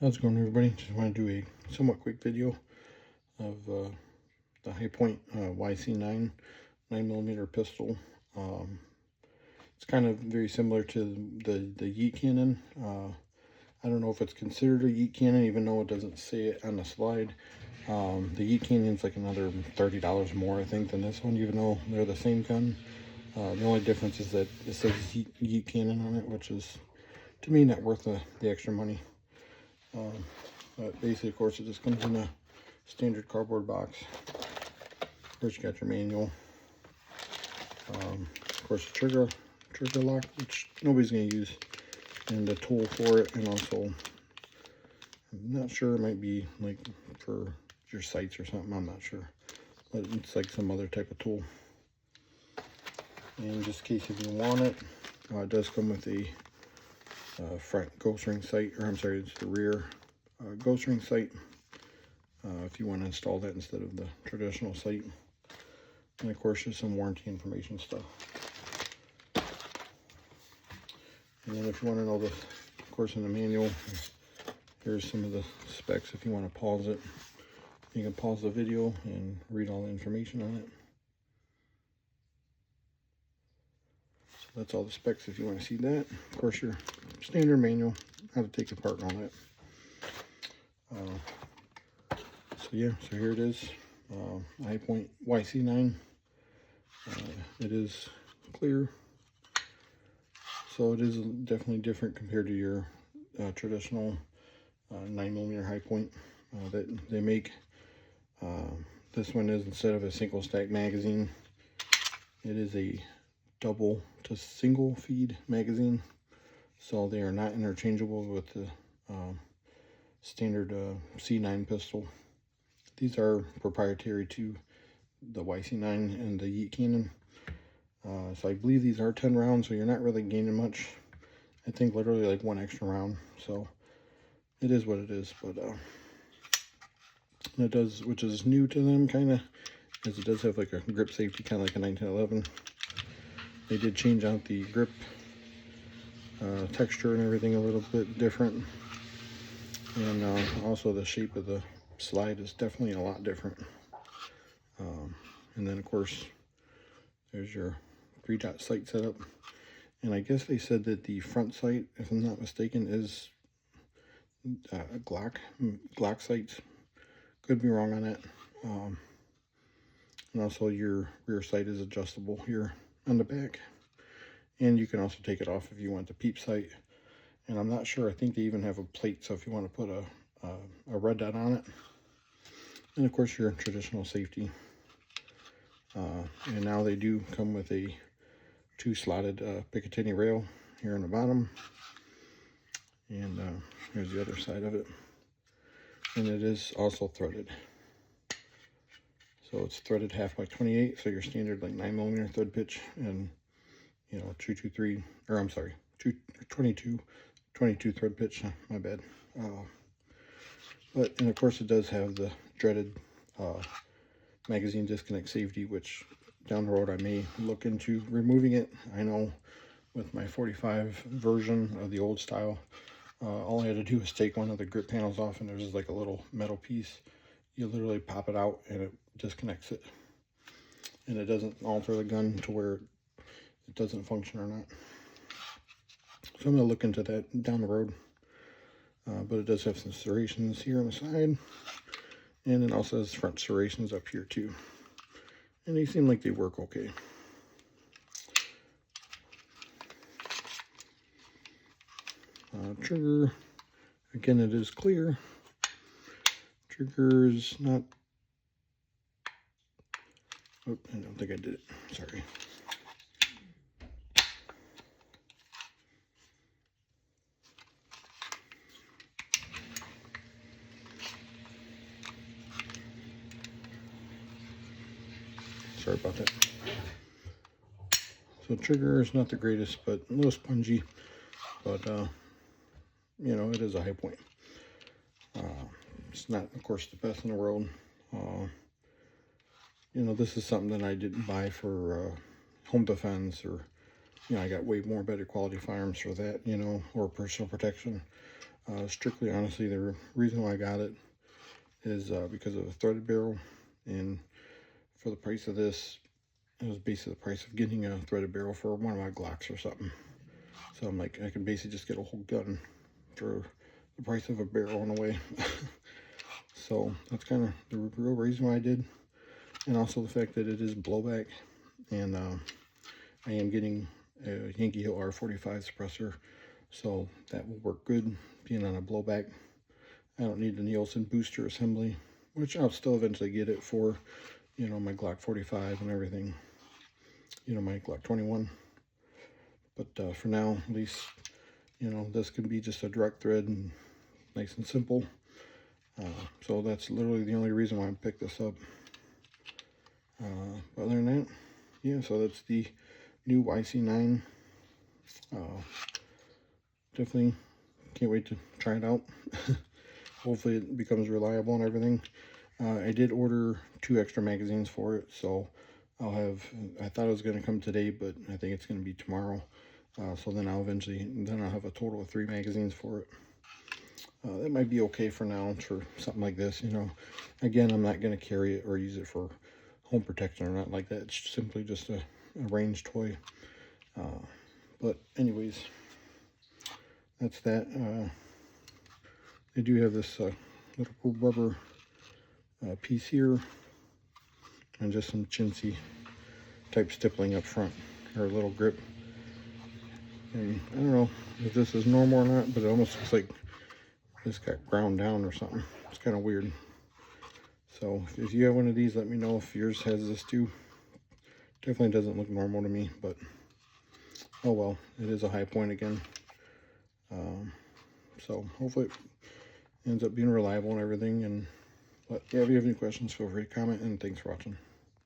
How's it going, everybody? Just want to do a somewhat quick video of the Point YC9 9mm pistol. It's kind of very similar to the Yeet cannon. I don't know if it's considered a Yeet cannon, even though it doesn't say it on the slide. The Yeet cannon's like another $30 more, I think, than this one, even though they're the same gun. The only difference is that it says Yeet cannon on it, which is, to me, not worth the extra money. But basically, of course, it just comes in a standard cardboard box. First, you got your manual. Of course, the trigger lock, which nobody's going to use, and the tool for it. And also, I'm not sure, it might be like for your sights or something. I'm not sure, but it's like some other type of tool. And just in case if you want it, it does come with a front ghost ring sight, or I'm sorry, it's the rear ghost ring sight, if you want to install that instead of the traditional sight. And of course, just some warranty information stuff. And then if you want to know the, of course, in the manual, here's some of the specs. If you want to pause it, you can pause the video and read all the information on it. So that's all the specs if you want to see that. Of course, your standard manual, how to take it apart and all that. So yeah, so here it is, Point YC9. It is clear, so it is definitely different compared to your traditional 9mm high point that they make. This one is, instead of a single stack magazine, it is a double to single feed magazine, so they are not interchangeable with the standard C9 pistol. These are proprietary to the YC9 and the Yeet cannon. So I believe these are 10 rounds, so you're not really gaining much. I think literally like one extra round. So it is what it is. But it does, which is new to them kind of, is it does have like a grip safety, kind of like a 1911. They did change out the grip texture and everything a little bit different. And also the shape of the slide is definitely a lot different. And then of course there's your 3-dot sight setup, and I guess they said that the front sight, if I'm not mistaken, is Glock sights. Could be wrong on that. And also your rear sight is adjustable here on the back, and you can also take it off if you want the peep sight. And I'm not sure, I think they even have a plate, so if you want to put a red dot on it. And of course your traditional safety. And now they do come with a 2-slotted Picatinny rail here on the bottom. And here's the other side of it. And it is also threaded. So it's threaded 1/2x28, so your standard like 9mm thread pitch, and 223, or I'm sorry, 22 thread pitch, my bad. And of course it does have the dreaded magazine disconnect safety, which down the road I may look into removing it. I know with my 45 version of the old style, all I had to do was take one of the grip panels off, and there's like a little metal piece. You literally pop it out and it disconnects it, and it doesn't alter the gun to where it doesn't function or not. So I'm going to look into that down the road. But it does have some serrations here on the side, and it also has front serrations up here too, and they seem like they work okay. Trigger, again, it is clear. Trigger is not, oh, I don't think I did it, sorry. Sorry about that. So trigger is not the greatest, but a little spongy, but it is a high point. It's not, of course, the best in the world. This is something that I didn't buy for home defense, or I got way more better quality firearms for that, or personal protection. Strictly, honestly, the reason why I got it is because of the threaded barrel, and for the price of this, it was basically the price of getting a threaded barrel for one of my Glocks or something. So I'm like, I can basically just get a whole gun for the price of a barrel in a way. So that's kind of the real reason why I did, and also the fact that it is blowback, and I am getting a Yankee Hill R45 suppressor, so that will work good being on a blowback. I don't need the Nielsen booster assembly, which I'll still eventually get it for, you know, my Glock 45 and everything, you know, my Glock 21. But for now, at least, you know, this can be just a direct thread and nice and simple. So that's literally the only reason why I picked this up. Other than that, yeah, so that's the new YC9. Definitely can't wait to try it out. Hopefully it becomes reliable and everything. I did order 2 extra magazines for it, so I'll have, I thought it was going to come today, but I think it's going to be tomorrow. So then I'll have a total of 3 magazines for it. That might be okay for now for something like this, you know. Again, I'm not going to carry it or use it for home protection or not like that. It's simply just a range toy. But anyways, that's that. They do have this little cool rubber piece here, and just some chintzy type stippling up front, or a little grip. And I don't know if this is normal or not, but it almost looks like this got ground down or something. It's kind of weird. So if you have one of these, let me know if yours has this too. Definitely doesn't look normal to me, but oh well, it is a high point again. So hopefully it ends up being reliable and everything. But yeah, if you have any questions, feel free to comment, and thanks for watching.